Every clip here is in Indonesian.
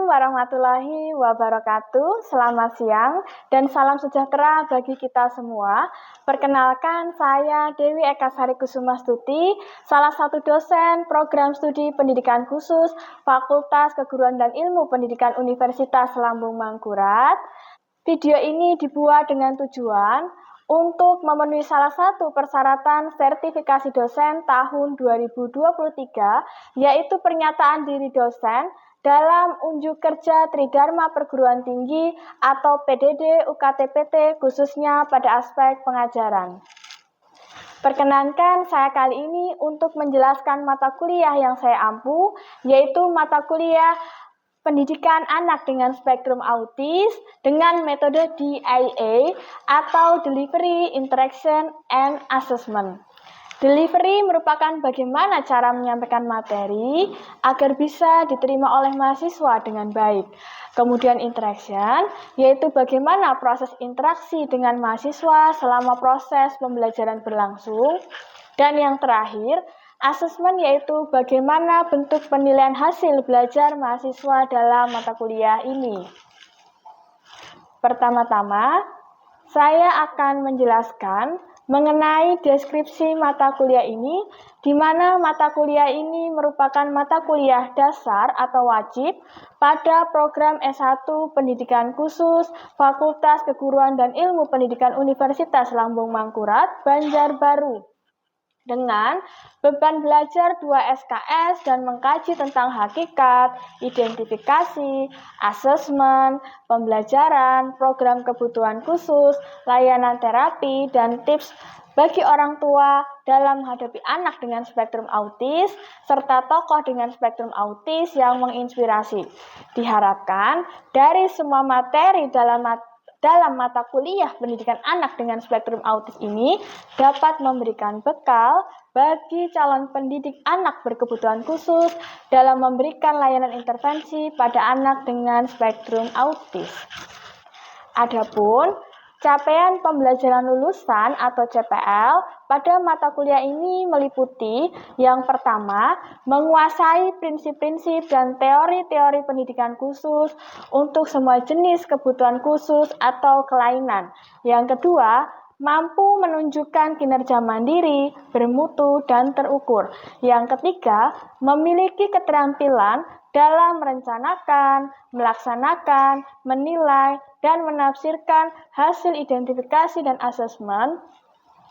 Assalamualaikum warahmatullahi wabarakatuh. Selamat siang dan salam sejahtera bagi kita semua. Perkenalkan, saya Dewi Eka Sari Kusumastuti, salah satu dosen program studi pendidikan khusus Fakultas Keguruan dan Ilmu Pendidikan Universitas Lambung Mangkurat. Video ini dibuat dengan tujuan untuk memenuhi salah satu persyaratan sertifikasi dosen tahun 2023, yaitu pernyataan diri dosen dalam unjuk kerja Tridharma Perguruan Tinggi atau PDD UKT-PT khususnya pada aspek pengajaran. Perkenankan saya kali ini untuk menjelaskan mata kuliah yang saya ampu, yaitu mata kuliah Pendidikan Anak dengan Spektrum Autis dengan metode DIA atau Delivery, Interaction, and Assessment. Delivery merupakan bagaimana cara menyampaikan materi agar bisa diterima oleh mahasiswa dengan baik. Kemudian interaction, yaitu bagaimana proses interaksi dengan mahasiswa selama proses pembelajaran berlangsung. Dan yang terakhir, assessment, yaitu bagaimana bentuk penilaian hasil belajar mahasiswa dalam mata kuliah ini. Pertama-tama, saya akan menjelaskan mengenai deskripsi mata kuliah ini, di mana mata kuliah ini merupakan mata kuliah dasar atau wajib pada program S1 Pendidikan Khusus Fakultas Keguruan dan Ilmu Pendidikan Universitas Lambung Mangkurat, Banjarbaru, dengan beban belajar 2 SKS dan mengkaji tentang hakikat, identifikasi, asesmen, pembelajaran, program kebutuhan khusus, layanan terapi, dan tips bagi orang tua dalam menghadapi anak dengan spektrum autis, serta tokoh dengan spektrum autis yang menginspirasi. Diharapkan dari semua materi dalam mata kuliah pendidikan anak dengan spektrum autis ini dapat memberikan bekal bagi calon pendidik anak berkebutuhan khusus dalam memberikan layanan intervensi pada anak dengan spektrum autis. Adapun capaian pembelajaran lulusan atau CPL pada mata kuliah ini meliputi yang pertama, menguasai prinsip-prinsip dan teori-teori pendidikan khusus untuk semua jenis kebutuhan khusus atau kelainan. Yang kedua, mampu menunjukkan kinerja mandiri, bermutu, dan terukur. Yang ketiga, memiliki keterampilan dalam merencanakan, melaksanakan, menilai, dan menafsirkan hasil identifikasi dan asesmen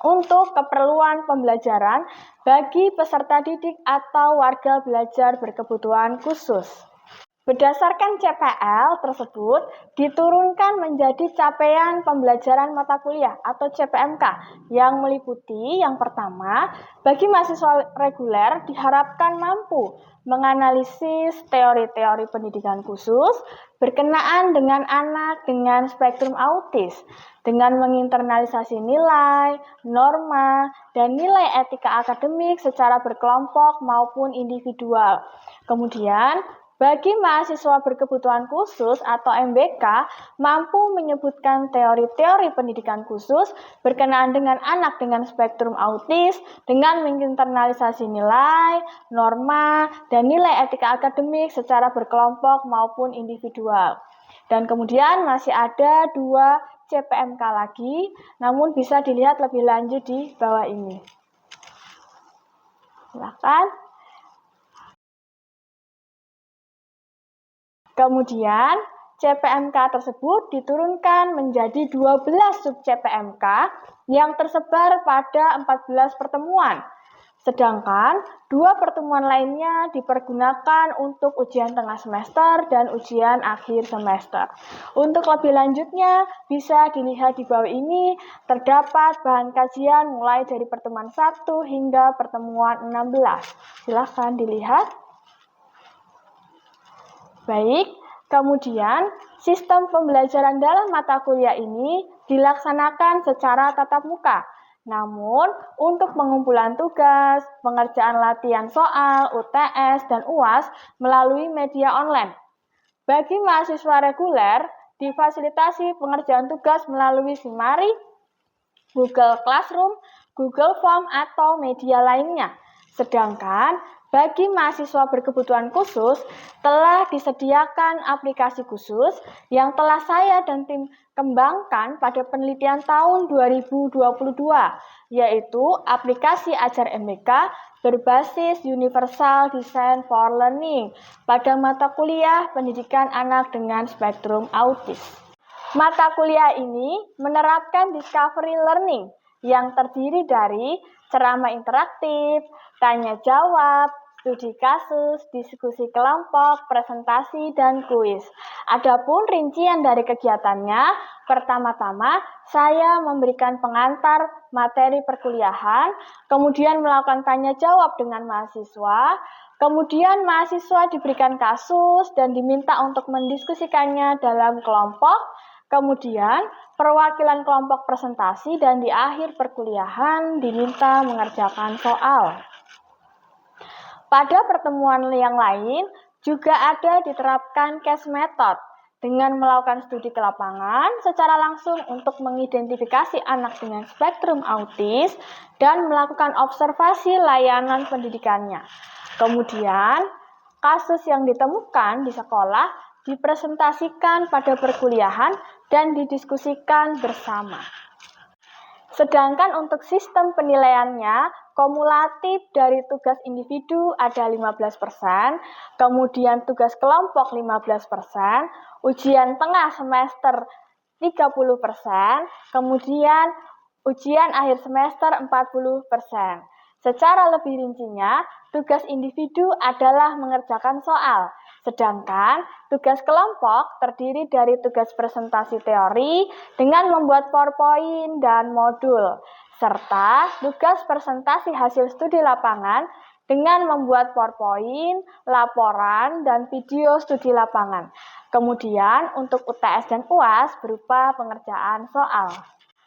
untuk keperluan pembelajaran bagi peserta didik atau warga belajar berkebutuhan khusus. Berdasarkan CPL tersebut diturunkan menjadi capaian pembelajaran mata kuliah atau CPMK yang meliputi yang pertama, bagi mahasiswa reguler diharapkan mampu menganalisis teori-teori pendidikan khusus berkenaan dengan anak dengan spektrum autis dengan menginternalisasi nilai, norma, dan nilai etika akademik secara berkelompok maupun individual. Kemudian, bagi mahasiswa berkebutuhan khusus atau MBK, mampu menyebutkan teori-teori pendidikan khusus berkenaan dengan anak dengan spektrum autis dengan menginternalisasi nilai, norma, dan nilai etika akademik secara berkelompok maupun individual. Dan kemudian masih ada 2 CPMK lagi, namun bisa dilihat lebih lanjut di bawah ini. Silakan. Kemudian, CPMK tersebut diturunkan menjadi 12 sub-CPMK yang tersebar pada 14 pertemuan. Sedangkan 2 pertemuan lainnya dipergunakan untuk ujian tengah semester dan ujian akhir semester. Untuk lebih lanjutnya, bisa dilihat di bawah ini, terdapat bahan kajian mulai dari pertemuan 1 hingga pertemuan 16. Silakan dilihat. Baik, kemudian sistem pembelajaran dalam mata kuliah ini dilaksanakan secara tatap muka. Namun, untuk pengumpulan tugas, pengerjaan latihan soal, UTS, dan UAS melalui media online. Bagi mahasiswa reguler, difasilitasi pengerjaan tugas melalui Simari, Google Classroom, Google Form, atau media lainnya. Sedangkan Bagi mahasiswa berkebutuhan khusus, telah disediakan aplikasi khusus yang telah saya dan tim kembangkan pada penelitian tahun 2022, yaitu aplikasi Ajar MBK berbasis Universal Design for Learning pada mata kuliah pendidikan anak dengan spektrum autis. Mata kuliah ini menerapkan discovery learning yang terdiri dari ceramah interaktif, tanya jawab, studi kasus, diskusi kelompok, presentasi, dan kuis. Adapun rincian dari kegiatannya, pertama-tama saya memberikan pengantar materi perkuliahan, kemudian melakukan tanya jawab dengan mahasiswa, kemudian mahasiswa diberikan kasus dan diminta untuk mendiskusikannya dalam kelompok, kemudian perwakilan kelompok presentasi, dan di akhir perkuliahan diminta mengerjakan soal. Pada pertemuan yang lain, juga ada diterapkan case method dengan melakukan studi ke lapangan secara langsung untuk mengidentifikasi anak dengan spektrum autis dan melakukan observasi layanan pendidikannya. Kemudian, kasus yang ditemukan di sekolah dipresentasikan pada perkuliahan dan didiskusikan bersama. Sedangkan untuk sistem penilaiannya, kumulatif dari tugas individu ada 15%, kemudian tugas kelompok 15%, ujian tengah semester 30%, kemudian ujian akhir semester 40%. Secara lebih rincinya, tugas individu adalah mengerjakan soal, sedangkan tugas kelompok terdiri dari tugas presentasi teori dengan membuat PowerPoint dan modul, serta tugas presentasi hasil studi lapangan dengan membuat PowerPoint, laporan, dan video studi lapangan. Kemudian untuk UTS dan UAS berupa pengerjaan soal.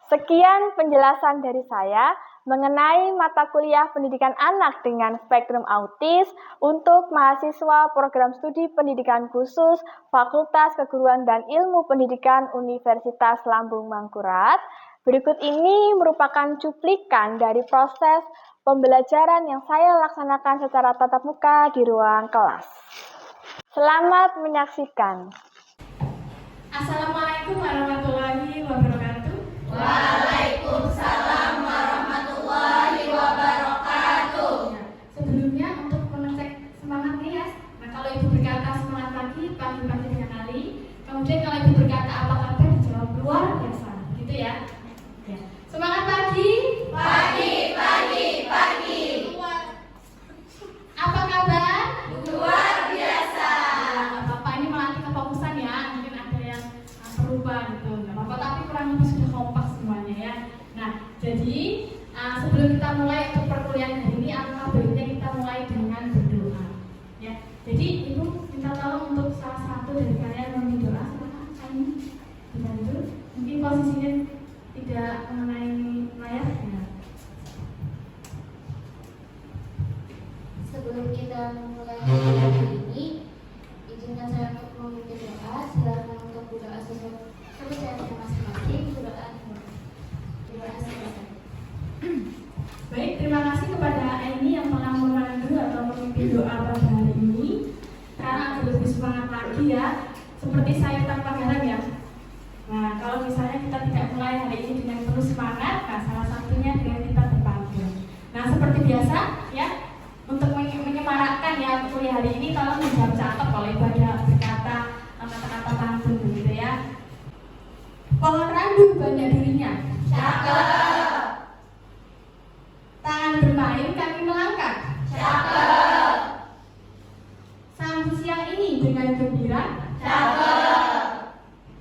Sekian penjelasan dari saya mengenai mata kuliah pendidikan anak dengan spektrum autis untuk mahasiswa program studi pendidikan khusus Fakultas Keguruan dan Ilmu Pendidikan Universitas Lambung Mangkurat. Berikut ini merupakan cuplikan dari proses pembelajaran yang saya laksanakan secara tatap muka di ruang kelas. Selamat menyaksikan. Assalamualaikum warahmatullahi wabarakatuh. Waalaikumsalam warahmatullahi wabarakatuh. Sebelumnya untuk mengecek semangatnya ya. Nah, kalau ibu berkata semangat pagi dengan hari. Kemudian kalau ibu berkata apa kabar, dijawab luar biasa, gitu ya. Semangat pagi. Pagi. Apa kabar? Luar biasa. Nah, Bapak ini melatih kefokusan ya. Mungkin ada yang berubah gitu. Nggak apa-apa, tapi kurang lebih sudah kompak semuanya ya. Nah, jadi sebelum kita mulai untuk perkuliahan hari ini, alangkah baiknya kita mulai dengan berdoa. Ya, jadi ibu minta tolong untuk salah satu dari kalian memimpin doa. Silakan kami dibantu. Mungkin posisinya tidak mengenai layar. Ya. Sebelum kita memulai hari ini, izinkan saya untuk memimpin doa. Silakan untuk berdoa sesuai saya masing-masing. Berdoa selesai. Baik, terima kasih kepada Aini yang telah memandu atau memimpin doa pada hari ini. Sekarang akan lebih semangat lagi ya, seperti sayur tanpa garam ya. Nah, kalau misalnya kita tidak mulai hari ini dengan penuh semangat, nah salah satunya dengan kita berpantun. Nah, seperti biasa ya, untuk menyemarakkan ya kuliah hari ini, tolong dicatat kalau ibu ada berkata kata-kata pantun begitu ya. Pohon randu banyak durinya. Cakep. Tangan bermain kaki melangkah. Cakep. Sambut siang ini dengan gembira. Cakep.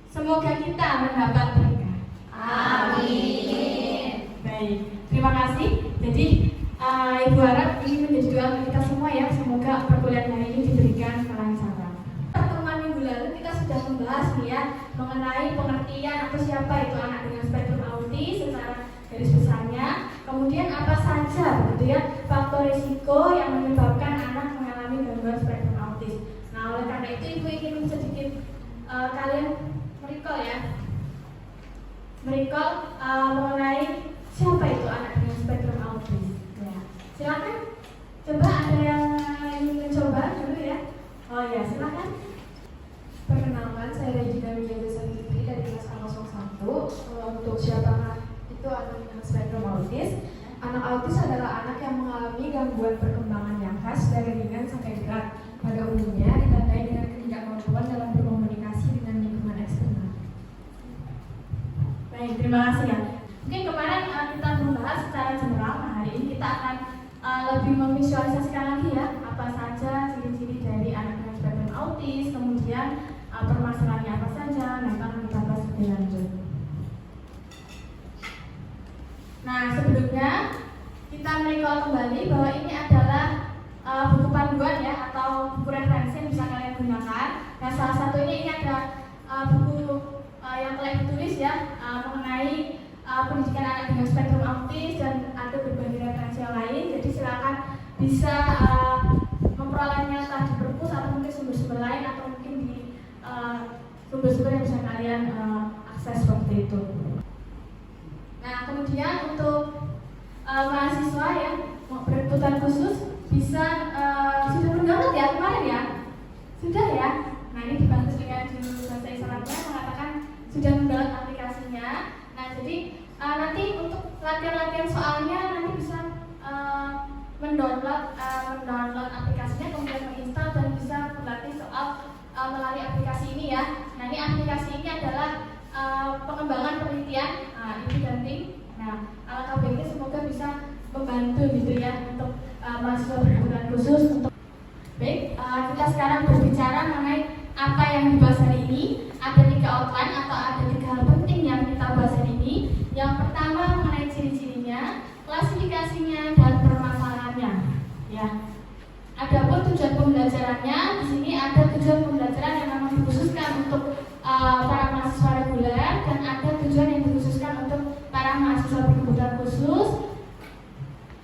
Semoga kita mendapat berkah. Amin. Baik, terima kasih. Jadi ibu harap ini menjadi doa untuk kita semua ya. Semoga perkuliahan hari ini diberikan kelancaran. Pertemuan minggu lalu kita sudah membahas nih ya mengenai pengertian atau siapa itu anak dengan spektrum autis secara garis besarnya. Kemudian apa saja gitu ya faktor risiko yang menyebabkan anak mengalami gangguan spektrum autis. Nah, oleh karena itu ibu ingin sedikit kalian merecall mengenai siapa itu anak dengan spektrum autis. Ya. Silakan, coba ada yang spektrum autis. Anak autis adalah anak yang mengalami gangguan perkembangan yang khas dari ringan sampai berat. Pada umumnya ditandai dengan ketidakmampuan dalam berkomunikasi dengan lingkungan eksternal. Baik, terima kasih ya. Mungkin kemarin kita membahas secara general, nah hari ini kita akan lebih memvisualisasikan lagi ya apa saja ciri-ciri dari anak dengan spektrum autis, kemudian permasalahannya apa saja, nah itu akan kita bahas lebih lanjut. Nah, sebelumnya kita merecall kembali bahwa ini adalah buku panduan ya atau buku referensi yang bisa kalian gunakan. Nah, salah satu ini ada buku yang telah ditulis ya mengenai pendidikan anak dengan spektrum autis dan ada berbagai referensi yang lain. Jadi silakan bisa memperolehnya entah di perpus atau mungkin sumber-sumber lain atau mungkin di sumber-sumber yang bisa kalian akses seperti itu. Nah, kemudian untuk mahasiswa yang mau berkebutuhan khusus bisa sudah mendownload ya kemarin ya? Sudah ya? Nah, ini dibantu dengan juru bahasa isyaratnya mengatakan sudah mendownload aplikasinya. Nah, jadi nanti untuk latihan-latihan soalnya nanti bisa mendownload aplikasinya, kemudian menginstal dan bisa berlatih soal melalui aplikasi ini ya. Nah, ini aplikasi ini adalah pengembangan penelitian ini penting. Nah, KBG semoga bisa membantu gitu ya untuk mahasiswa berkebutuhan khusus untuk. Baik, kita sekarang berbicara mengenai apa yang dibahas hari ini. Ada 3 outline atau ada 3 hal penting yang kita bahas hari ini. Yang pertama mengenai ciri-cirinya, klasifikasinya dan permasalahannya. Ya. Adapun tujuan pembelajarannya, di sini ada tujuan pembelajaran yang memang dikhususkan untuk para mahasiswa reguler dan ada tujuan yang dikhususkan untuk para mahasiswa berkebutuhan khusus.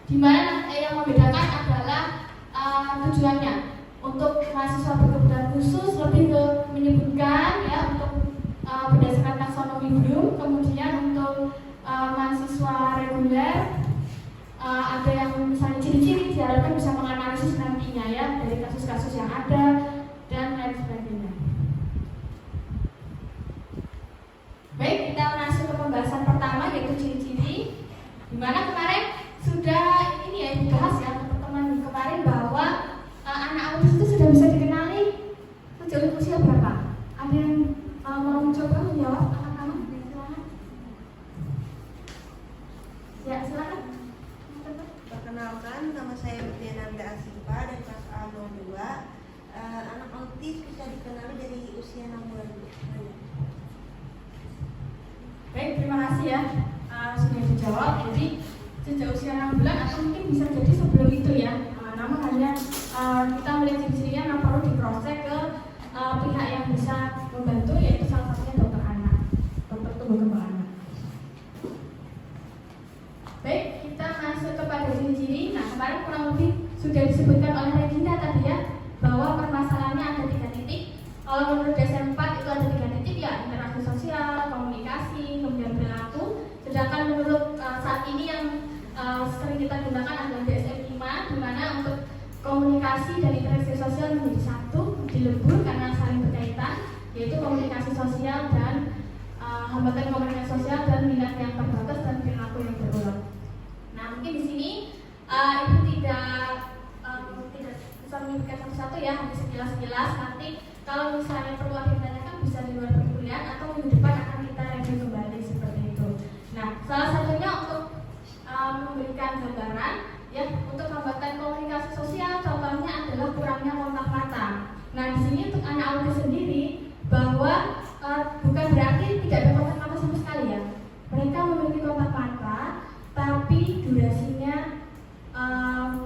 Di mana yang membedakan adalah tujuannya. Untuk mahasiswa berkebutuhan khusus lebih ke menyebutkan ya untuk berdasarkan taksonomi Bloom. Kemudian untuk mahasiswa reguler ada yang misalnya ciri-ciri diharapkan bisa menganalisis nantinya ya dari kasus-kasus yang ada dan lain sebagainya. Baik, kita masuk ke pembahasan pertama yaitu ciri-ciri, di mana kemarin sudah ini ya dibahas ya teman-teman kemarin bahwa anak autis itu sudah bisa dikenali sejauh usia berapa? Ada yang mau mencoba menjawab? Silakan. Ya, silakan. Perkenalkan, nama saya Nanda Asifa dari kelas A02. Anak autis bisa dikenali dari usia 6 bulan. Baik, terima kasih ya sudah dijawab. Jadi sejak usia 6 bulan atau mungkin bisa jadi sebelum itu ya. Namun hanya kita melihat ciri-cirinya yang perlu di cross check ke pihak yang bisa membantu, yaitu salah satunya dokter anak, dokter tumbuh kembang anak. Baik, kita masuk kepada ciri-ciri. Nah, kemarin kurang lebih sudah disebutkan oleh Regina tadi ya bahwa permasalahannya ada 3 titik. Kalau menurut DSM-4 itu ada 3 titik ya, interaksi sosial, komunikasi, kemudian perilaku. Sedangkan menurut saat ini yang sering kita gunakan adalah DSM-5, di mana untuk komunikasi dan interaksi sosial menjadi satu, dilebur karena saling berkaitan, yaitu komunikasi sosial dan hambatan komunikasi sosial dan minat yang terbatas dan perilaku yang berulang. Nah, mungkin di sini itu tidak bisa menyebutkan satu-satu ya, hanya sekilas-sekilas. Nanti kalau misalnya perlu ada ditanyakan bisa di luar perkuliahan atau minggu depan akan kita review kembali seperti itu. Nah, salah satunya untuk memberikan gambaran ya untuk hambatan komunikasi sosial, contohnya adalah kurangnya kontak mata. Nah, di sini untuk anak autis sendiri bahwa bukan berarti tidak ada kontak mata sama sekali ya. Mereka memiliki kontak mata, tapi durasinya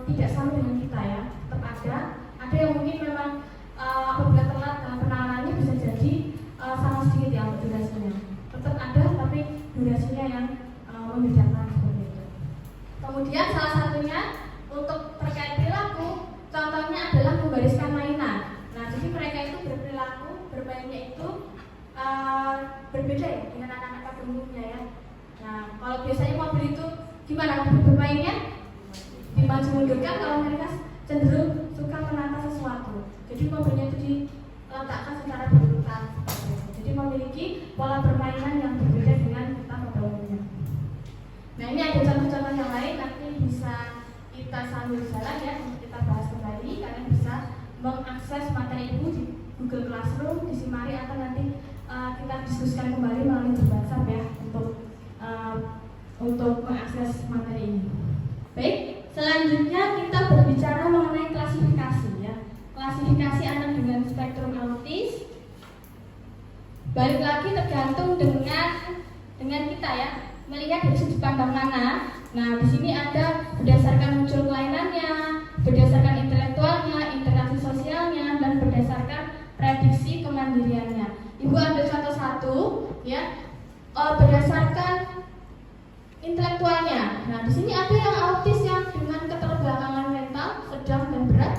tidak sama dengan kita ya. Tetap ada. Ada yang mungkin memang apabila telat penanganannya bisa jadi sama sedikit ya untuk durasinya. Tetap ada, tapi durasinya yang membedakan seperti itu. Kemudian salah satunya untuk terkait perilaku, contohnya adalah membariskan mainan. Nah, jadi mereka itu berperilaku, bermainnya itu berbeda ya dengan anak-anak pada umumnya ya. Nah, kalau biasanya mobil itu gimana bermainnya? Dimaju mundurkan, kalau mereka cenderung suka menata sesuatu. Jadi mobilnya itu diletakkan secara berurutan. Jadi memiliki pola permainan yang berbeda dengan kita pada umumnya. Nah, ini ada kita sambil jalan ya, kita bahas kembali. Kalian bisa mengakses materi ibu di Google Classroom, di Simari, atau nanti kita diskusikan kembali melalui grup WhatsApp ya untuk mengakses materi ini. Baik, selanjutnya kita berbicara mengenai klasifikasi ya. Klasifikasi anak dengan spektrum autis. Balik lagi tergantung dengan kita ya, melihat dari sudut pandang mana. Nah, di sini ada berdasarkan muncul kelainannya, berdasarkan intelektualnya, interaksi sosialnya, dan berdasarkan prediksi kemandiriannya. Ibu ambil contoh satu ya, berdasarkan intelektualnya. Nah, di sini ada yang autis yang dengan keterbelakangan mental sedang dan berat,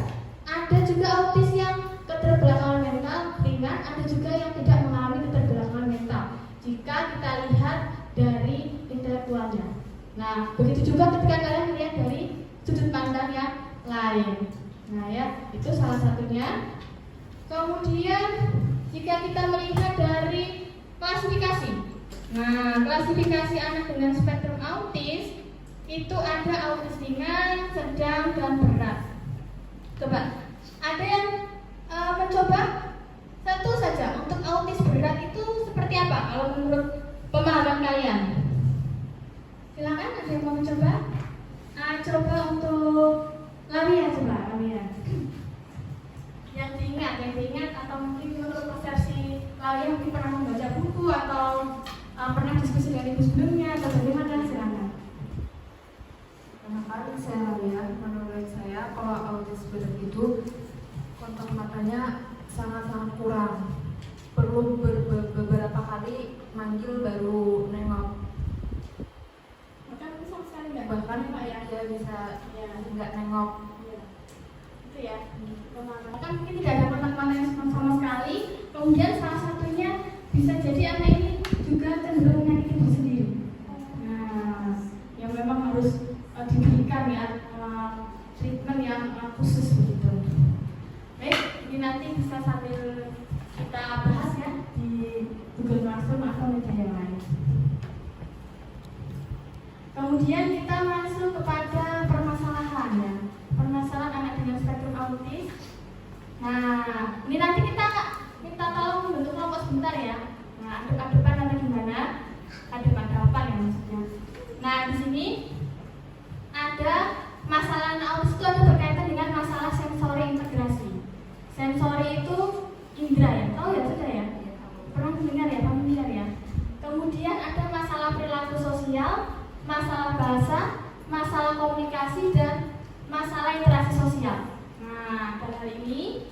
ada juga autis yang keterbelakangan mental ringan, ada juga yang tidak mengalami keterbelakangan mental. Jika kita lihat dari intelektualnya. Nah, begitu juga ketika kalian melihat dari sudut pandang yang lain. Nah ya, itu salah satunya. Kemudian jika kita melihat dari klasifikasi. Nah, klasifikasi anak dengan spektrum autis itu ada autis ringan, sedang, dan berat. Coba, ada yang mencoba satu saja untuk autis berat itu seperti apa kalau menurut pemahaman kalian? Silakan, ada yang mau mencoba? Coba untuk Lamia, coba Lamia. Yang diingat atau mungkin menurut persepsi Lamia mungkin pernah membaca buku atau pernah diskusi dengan ibu sebelumnya atau bagaimana, silakan. Kenapa saya lihat, menurut saya kalau autis berat itu kontak matanya sangat-sangat kurang. Perlu beberapa kali manggil baru nengok. Bahkan sama sekali nggak. Bahkan dia bisa nggak nengok. Ya. Itu ya. Bahkan mungkin tidak ada kontak mata yang sama sekali. Kemudian salah satunya bisa jadi anak ini juga cenderung menyakiti diri sendiri. Nah, yang memang harus diberikan ya treatment yang khusus begitu. Baik, ini nanti bisa sambil kita bahas ya di Google Classroom atau media yang lain. Kemudian kita masuk kepada permasalahan ya, permasalahan anak dengan spektrum autis. Nah, ini nanti kita minta tolong membentuk kelompok sebentar ya. Nah, adep-adepan atau gimana? Adep-adepan ya maksudnya. Nah, di sini ada masalah autis itu ada berkaitan dengan masalah sensori integrasi. Sensori itu indera ya, tahu ya sudah ya? Pernah mendengar ya, familiar ya? Kemudian ada masalah perilaku sosial, masalah bahasa, masalah komunikasi, dan masalah interaksi sosial. Nah, pada hal ini,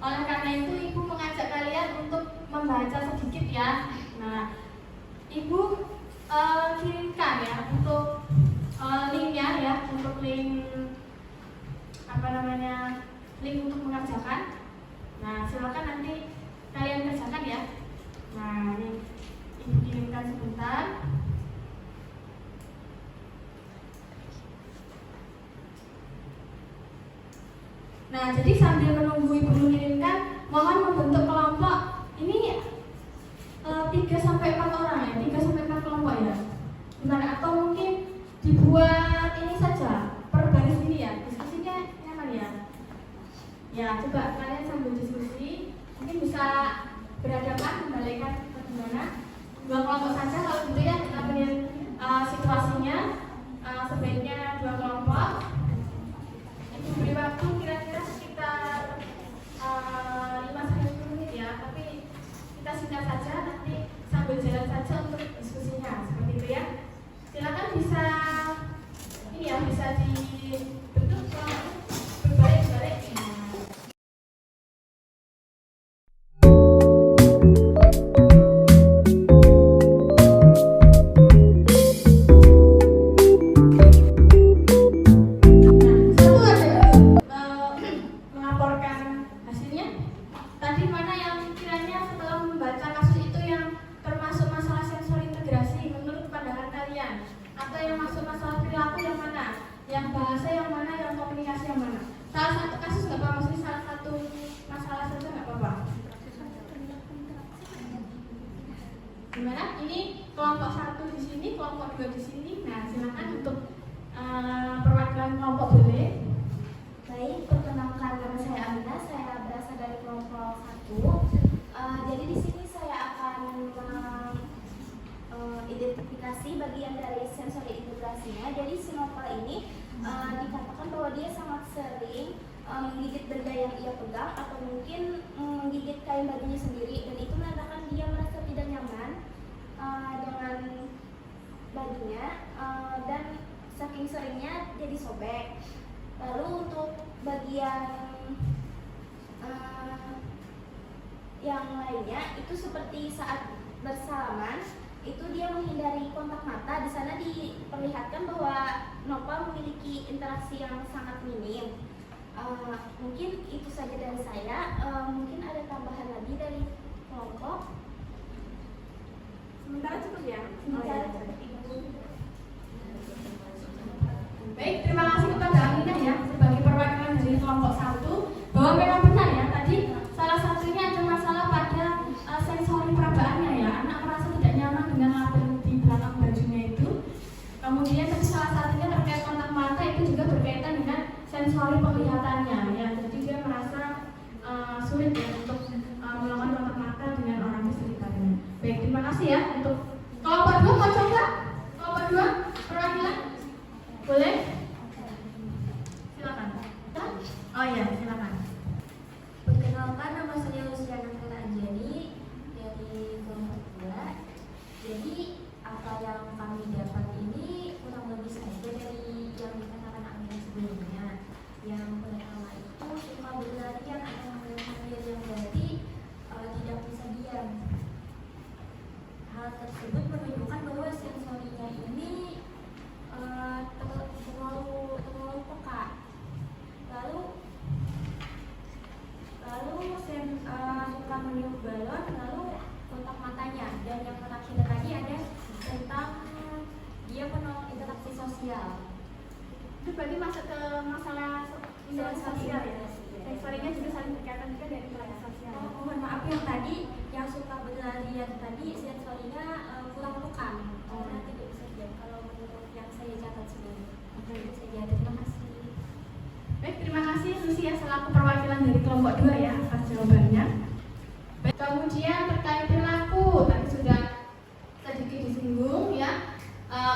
oleh karena itu ibu mengajak kalian untuk membaca sedikit ya. Nah, ibu kirimkan ya untuk linknya ya, untuk link link untuk mengerjakan. Nah, silakan nanti kalian kerjakan ya. Nah, ini ibu kirimkan sebentar. Nah, jadi sambil menunggu ibu mengirimkan, mohon membentuk kelompok ini 3-4 orang ya, 3-4 kelompok ya. Gimana? Atau mungkin dibuat ini saja, per baris ini ya, diskusinya nyaman ya. Ya, coba kalian sambil diskusi, mungkin bisa berhadapan, kembalikan ke gimana. 2 kelompok saja kalau gitu ya, kita melihat situasinya, sebaiknya 2 kelompok. Beri waktu kira-kira sekitar 5-10 menit ya, tapi kita singkat saja, nanti sambil jalan saja untuk diskusinya, seperti itu ya. Silakan bisa ini ya, bisa dibentuk berbalik-balik. Gimana? Ini kelompok 1 di sini, kelompok 2 di sini. Nah, silakan untuk perwakilan kelompok bahwa dia sangat sering menggigit benda yang ia pegang atau mungkin menggigit kain bajunya sendiri, dan itu menandakan dia merasa tidak nyaman dengan bajunya, dan saking seringnya jadi sobek. Lalu untuk bagian yang lainnya itu seperti saat bersalaman itu dia menghindari kontak mata. Di sana diperlihatkan bahwa Nopal memiliki interaksi yang sangat minim. Mungkin itu saja dari saya. Mungkin ada tambahan lagi dari kelompok. Sementara cukup ya. Sementara cukup Ibu. Baik, terima kasih kepada Aminah ya sebagai perwakilan dari kelompok 1, bahwa memang benar ya tadi salah satunya ada masalah pada sensori perabaannya ya. Anak merasa tidak nyaman dengan label di belakang bajunya itu. Kemudian tadi salah satunya terkait kontak mata, itu juga berkaitan dengan sensori penglihatannya ya. Jadi dia merasa sulit ya untuk melakukan kontak mata dengan orang di sekitarnya. Baik, terima kasih ya untuk kelompok 2. Mau coba? Kelompok 2 perwakilan? Boleh? Silakan. Oh iya, silakan. Perkenalkan, nama saya Luciana Anjani dari kelompok 2. Jadi apa yang kami dapat ini kurang lebih saja dari yang dikatakan Amin sebelumnya. Yang pertama itu suka berlarian atau mengambil yang berarti tidak bisa diam. Hal tersebut menunjukkan bahwa sensorinya ini terlalu peka. Lalu suka meniup balon, lalu kontak matanya. Dan yang terakhir tadi ada tentang dia penuh interaksi sosial. Itu berarti masuk ke masalah interaksi sosial ya. Sensorinya juga saling berkaitan juga dengan interaksi sosial. Mohon maaf, yang tadi yang suka berlarian tadi sensorinya kurang peka karena tidak bisa diam. Kalau menurut yang saya catat sebelumnya. Itu saja. Terima kasih. Baik, terima kasih Lucia selaku perwakilan dari kelompok 2 ya atas jawabannya. Baik, kemudian terkait perilaku tadi sudah sedikit disinggung ya.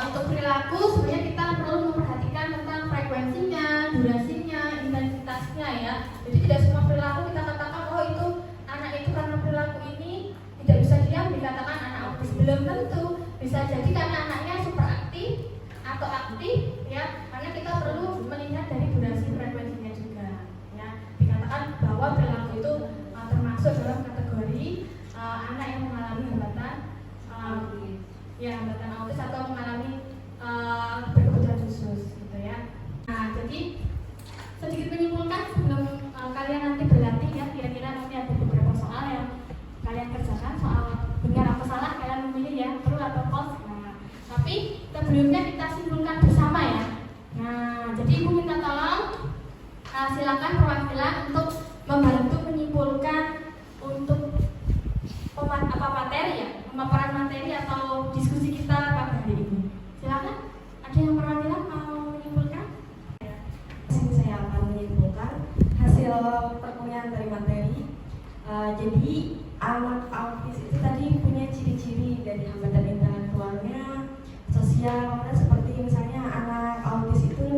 Untuk perilaku sebenarnya kita perlu memperhatikan tentang frekuensinya, durasinya, intensitasnya ya. Jadi tidak semua perilaku kita katakan oh itu anak itu karena perilaku ini tidak bisa diam dikatakan anak autis. Belum tentu. Bisa jadi karena anaknya super aktif atau aktif ya, karena kita perlu melihat dari durasi frekuensinya juga ya. Dikatakan bahwa perilaku itu termasuk dalam kategori anak yang mengalami hambatan hambatan autis atau mengalami berkebutuhan khusus gitu ya. Nah, jadi sedikit menyimpulkan sebelum kalian nanti berlatih ya, kira-kira nanti ada beberapa soal yang kalian kerjakan, soal benar atau salah kalian memilih ya, perlu atau false. Nah, tapi sebelumnya kita simpulkan bersama ya. Nah, jadi Ibu minta tolong silakan perwakilan untuk membantu menyimpulkan untuk materi ya, pemaparan materi atau diskusi kita pada hari ini. Silakan, ada yang perwakilan mau menyimpulkan? Saya akan menyimpulkan hasil perkuliahan dari materi. Jadi anak autis itu tadi punya ciri-ciri dari hambatan intelektualnya, sosial, seperti misalnya anak autis itu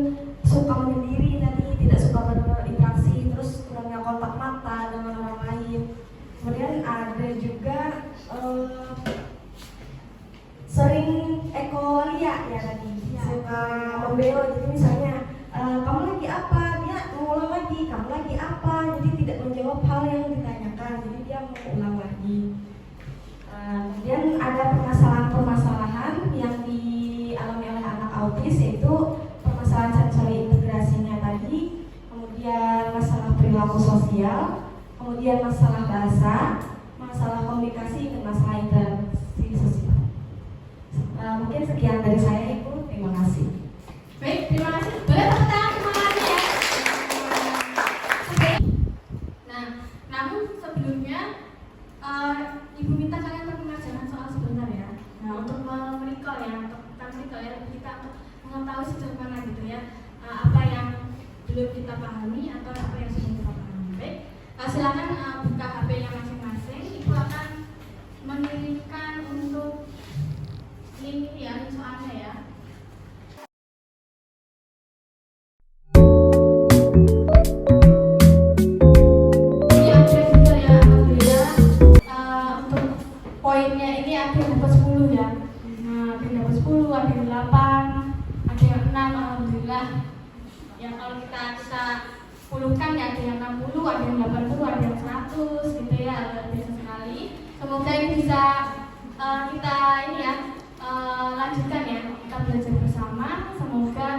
suka menyendiri tadi, tidak suka berinteraksi, terus kurangnya kontak mata dengan orang lain. Kemudian ada juga sering ekolia ya tadi, suka membelot. Jadi misalnya kamu lagi apa, dia mengulang lagi, kamu lagi apa, jadi tidak menjawab hal yang ditanyakan, jadi dia mengulang lagi. Kemudian ada permasalahan-permasalahan yang dialami oleh anak autis, yaitu permasalahan sensori integrasinya tadi, kemudian masalah perilaku sosial, kemudian masalah bahasa, masalah komunikasi, dan masalah interaksi sosial. Mungkin sekian dari saya, Ibu. Terima kasih. Baik, terima kasih. Boleh tepuk tangan, terima kasih ya. Oke. Nah, namun sebelumnya Ibu minta kalian untuk mengerjakan soal sebentar ya. Nah, untuk merecall ya, untuk recall ya, kita untuk mengetahui sejauh mana gitu ya, apa yang belum kita pahami atau apa yang sudah kita pahami. Baik, silakan buka HP-nya masing-masing. Ibu akan mengirimkan untuk link ya, soalnya ya. jumlah ya kalau kita puluhkan ya ada yang 60, ada yang 80, ada yang 100 gitu ya, luar biasa sekali. Semoga ini bisa kita ini ya lanjutkan ya, kita belajar bersama. Semoga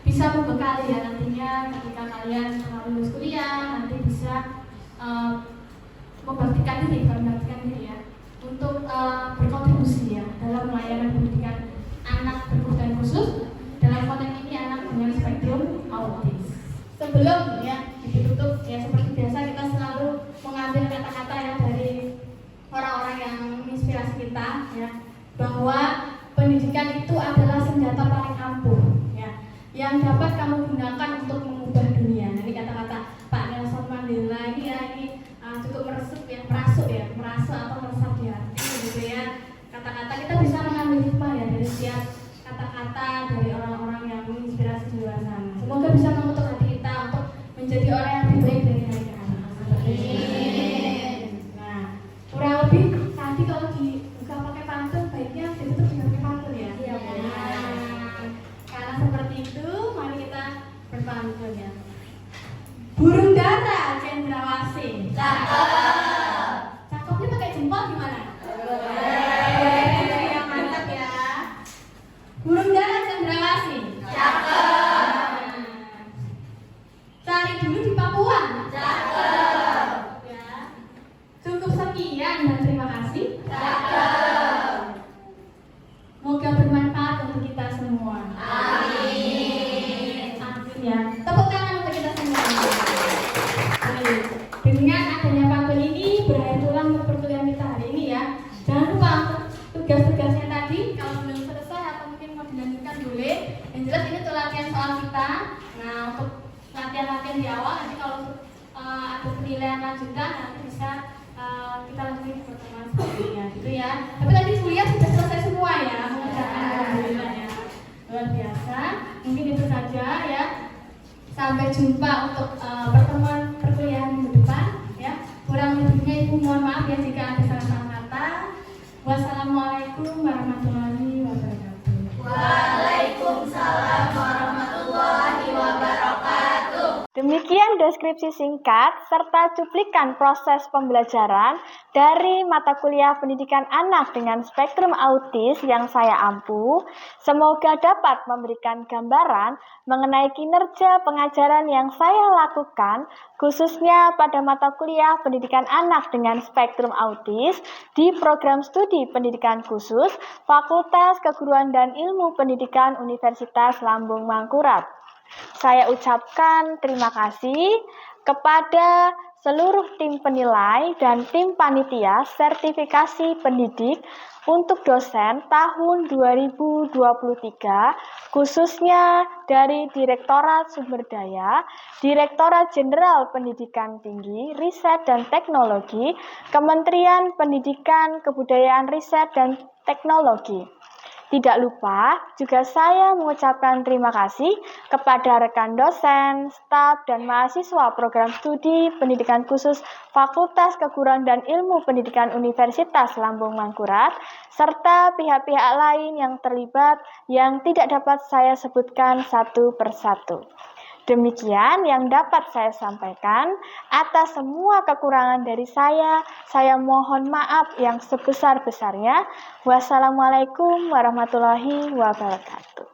bisa membekali ya nantinya ketika kalian lulus kuliah nanti bisa membuktikan diri ya untuk berkontribusi ya dalam melayani pendidikan anak berkebutuhan khusus dalam konteks ini anak dengan spektrum autis. Sebelum ya ditutup ya seperti biasa kita selalu mengambil kata-kata ya dari orang-orang yang menginspirasi kita ya, bahwa pendidikan itu adalah senjata paling ampuh ya yang dapat kamu gunakan untuk mengubah dunia. Jadi kata-kata Pak Nelson Mandela ini ya cukup merasuk atau meresap di hati gitu ya. Kata-kata kita bisa mengambil hikmah ya dari setiap kata-kata dari orang-orang yang menginspirasi di luar sana. Semoga bisa mengutuk hati kita untuk menjadi orang yang lebih baik dari hari ke hari. Nah, kurang lebih tadi kalau dibuka pakai pantun baiknya ditutup juga pakai pantun ya. Iya. Karena seperti itu, mari kita berpantun ya. Burung dara cendrawasih. Cakep. Cakepnya pakai jempol gimana? Yang mantap ya. Burung dara cendrawasih. Cakep. Cari dulu di Papua. Cakep. Ya. Cukup sekian dan terima kasih. Cakep. Moga bermanfaat untuk kita semua. Amin. Amin ya. Tepuk tangan untuk kita semua. Dengan adanya pantun ini berakhir ulang perkuliahan kita hari ini ya. Jangan lupa untuk tugas-tugasnya tadi kalau belum selesai atau mungkin mau dilanjutkan boleh. Yang jelas ini untuk latihan soal kita. Nah untuk latihan-latihan di awal nanti kalau ada penilaian lanjutan nanti bisa kita lanjutin pertemuan selanjutnya gitu ya. Tapi tadi kuliah sudah selesai semua ya. Alhamdulillah ya. Luar biasa. Mungkin itu saja ya. Sampai jumpa untuk pertemuan perkuliahan minggu depan ya. Kurang lebihnya Ibu mohon maaf ya jika ada salah-salah kata. Wassalamualaikum warahmatullahi wabarakatuh. Waalaikumsalam warahmatullahi wabarakatuh. Demikian deskripsi singkat serta cuplikan proses pembelajaran dari mata kuliah pendidikan anak dengan spektrum autis yang saya ampu. Semoga dapat memberikan gambaran mengenai kinerja pengajaran yang saya lakukan, khususnya pada mata kuliah pendidikan anak dengan spektrum autis di program studi pendidikan khusus Fakultas Keguruan dan Ilmu Pendidikan Universitas Lambung Mangkurat. Saya ucapkan terima kasih kepada seluruh tim penilai dan tim panitia sertifikasi pendidik untuk dosen tahun 2023, khususnya dari Direktorat Sumber Daya, Direktorat Jenderal Pendidikan Tinggi, Riset dan Teknologi, Kementerian Pendidikan, Kebudayaan, Riset dan Teknologi. Tidak lupa, juga saya mengucapkan terima kasih kepada rekan dosen, staf, dan mahasiswa program studi pendidikan khusus Fakultas Keguruan dan Ilmu Pendidikan Universitas Lambung Mangkurat, serta pihak-pihak lain yang terlibat yang tidak dapat saya sebutkan satu persatu. Demikian yang dapat saya sampaikan. Atas semua kekurangan dari saya mohon maaf yang sebesar-besarnya. Wassalamualaikum warahmatullahi wabarakatuh.